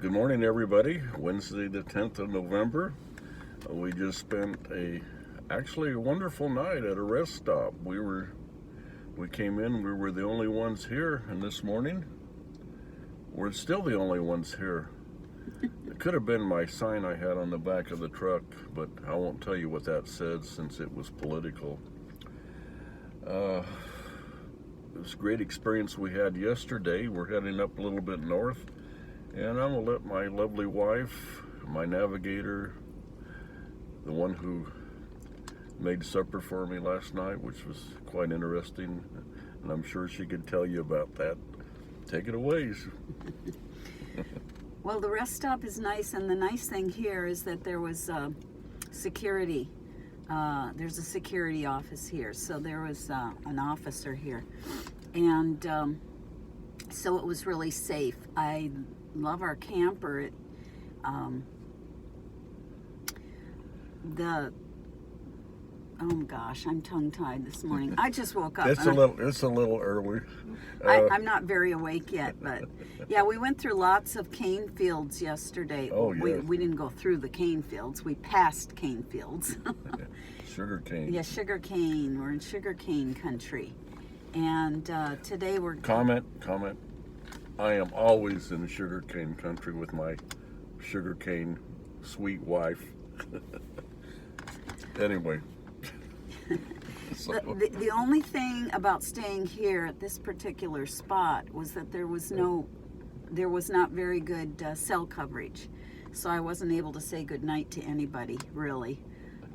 Good morning, everybody. Wednesday, the 10th of November. We just spent actually a wonderful night at a rest stop. We came in, we were the only ones here, and this morning, we're still the only ones here. It could have been my sign I had on the back of the truck, but I won't tell you what that said since it was political. It was a great experience we had yesterday. We're heading up a little bit north. And I'm going to let my lovely wife, my navigator, the one who made supper for me last night, which was quite interesting, and I'm sure she could tell you about that. Take it away. Well, the rest stop is nice, and the nice thing here is that there was security. There's a security office here, so there was an officer here. And so it was really safe. I love our camper. Oh gosh, I'm tongue-tied this morning. I just woke up. It's a little early. I'm not very awake yet, but yeah, we went through lots of cane fields yesterday. Oh, yeah. We didn't go through the cane fields. We passed cane fields. Sugar cane. Yeah, sugar cane. We're in sugar cane country. And today we're... Comment. I am always in sugar cane country with my sugar cane sweet wife. Anyway. The only thing about staying here at this particular spot was that there was not very good cell coverage. So I wasn't able to say goodnight to anybody, really.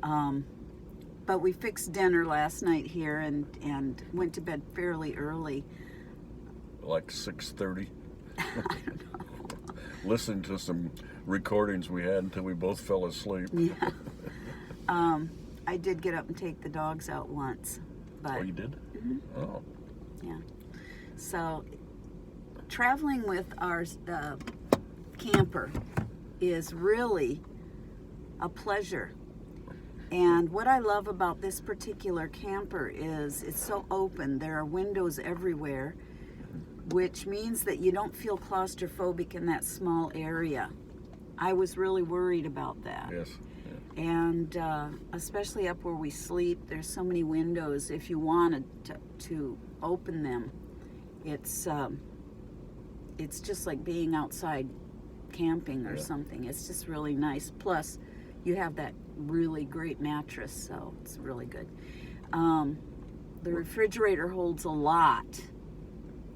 But we fixed dinner last night here and went to bed fairly early. Like 6:30. I don't know. Listened to some recordings we had until we both fell asleep. Yeah. I did get up and take the dogs out once. But, Oh, you did? Mm-hmm. Oh. Yeah. So traveling with our camper is really a pleasure. And what I love about this particular camper is it's so open. There are windows everywhere, which means that you don't feel claustrophobic in that small area. I was really worried about that. Yes. Yeah. And especially up where we sleep, there's so many windows. If you wanted to open them, it's just like being outside camping or something. It's just really nice. Plus, you have that really great mattress, so it's really good. The refrigerator holds a lot.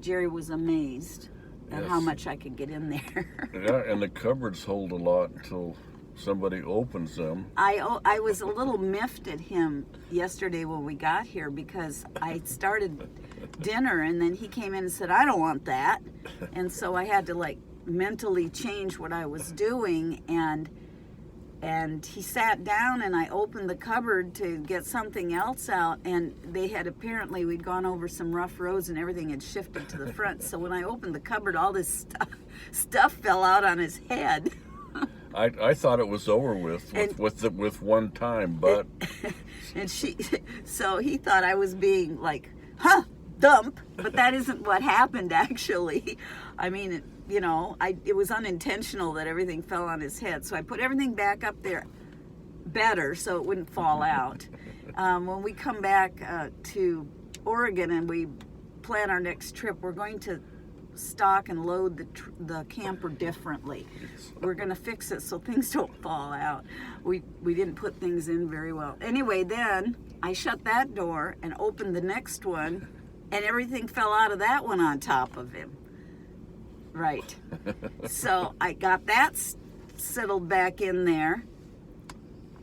Jerry was amazed at how much I could get in there. Yeah, and the cupboards hold a lot until somebody opens them. I was a little miffed at him yesterday when we got here because I started dinner and then he came in and said, "I don't want that." And so I had to like mentally change what I was doing, and he sat down and I opened the cupboard to get something else out, and we'd gone over some rough roads and everything had shifted to the front. So when I opened the cupboard, all this stuff fell out on his head. I thought it was over with one time, but so he thought I was being like, dump, but that isn't what happened actually. I mean, it was unintentional that everything fell on his head. So I put everything back up there better so it wouldn't fall out. When we come back to Oregon and we plan our next trip, we're going to stock and load the camper differently. We're going to fix it so things don't fall out. We didn't put things in very well. Anyway, then I shut that door and opened the next one, and everything fell out of that one on top of him. Right. So I got that settled back in there.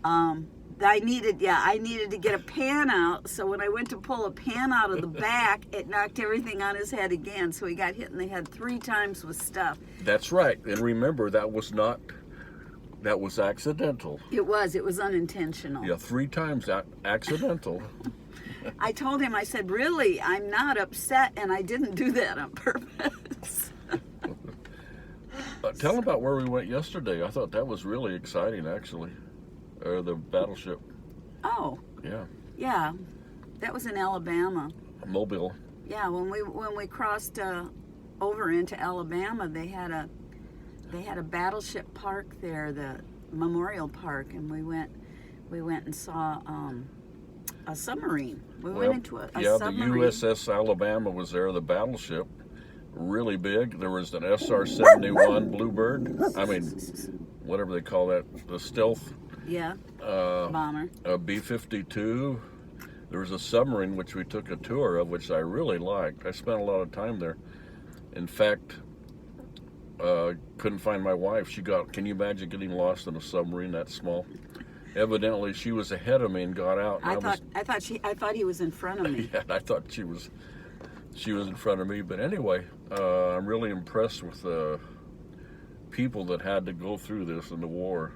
I needed to get a pan out. So when I went to pull a pan out of the back, it knocked everything on his head again. So he got hit in the head 3 times with stuff. That's right. And remember, that was accidental. It was unintentional. Yeah, 3 times accidental. I told him, I said, really, I'm not upset, and I didn't do that on purpose. Tell them about where we went yesterday. I thought that was really exciting, actually. The battleship. Oh. Yeah. Yeah, that was in Alabama. Mobile. Yeah, when we crossed over into Alabama, they had they had a battleship park there, the Memorial Park, and we went and saw a submarine. We went into a submarine. The USS Alabama was there, the battleship, really big. There was an SR-71 Bluebird. I mean, whatever they call that, the stealth. Yeah. Bomber. A B-52. There was a submarine which we took a tour of, which I really liked. I spent a lot of time there. In fact, couldn't find my wife. Can you imagine getting lost in a submarine that small? Evidently, she was ahead of me and got out. I thought he was in front of me. Yeah, I thought she was in front of me. But anyway, I'm really impressed with the people that had to go through this in the war,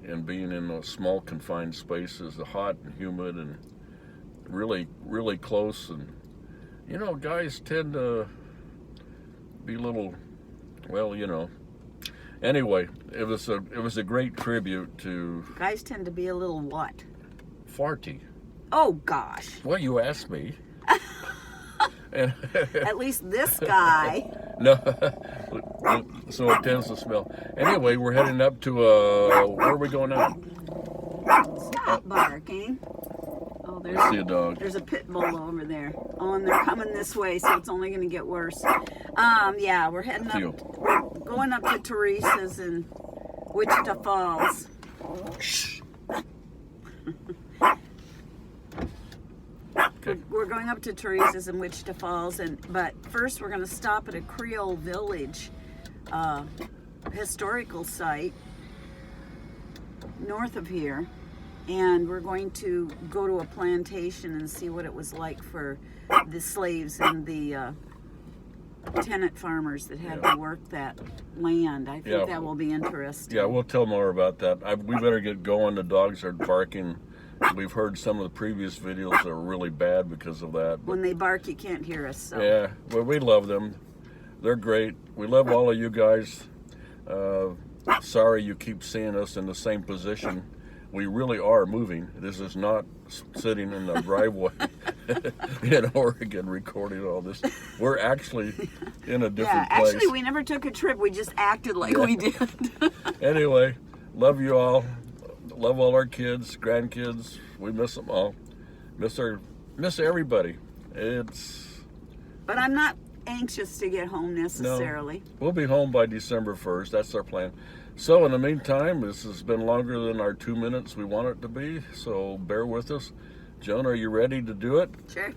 and being in those small confined spaces, the hot and humid and really, really close. And you know, guys tend to be a little, well, you know. Anyway, it was a great tribute to. Guys tend to be a little what? Farty. Oh gosh. Well, you asked me. And at least this guy. No, so it tends to smell. Anyway, we're heading up to where are we going now? Stop barking. Oh, I see a dog. There's a pit bull over there. Oh, and they're coming this way, so it's only going to get worse. Yeah, we're heading up. We're going up to Teresa's in Wichita Falls. Shh. Okay. We're going up to Teresa's in Wichita Falls, but first we're going to stop at a Creole Village historical site north of here, and we're going to go to a plantation and see what it was like for the slaves and the tenant farmers that had to work that land. I think that will be interesting. Yeah, we'll tell more about that. We better get going. The dogs are barking. We've heard some of the previous videos are really bad because of that. When they bark, you can't hear us. So. Yeah, well, we love them. They're great. We love all of you guys. Sorry you keep seeing us in the same position. We really are moving. This is not sitting in the driveway in Oregon recording all this. We're actually in a different place. Actually, we never took a trip. We just acted like we did. Anyway, love you all. Love all our kids, grandkids. We miss them all. Miss everybody. But I'm not anxious to get home necessarily. No, we'll be home by December 1st. That's our plan. So in the meantime, this has been longer than our 2 minutes we want it to be. So bear with us. Joan, are you ready to do it? Sure.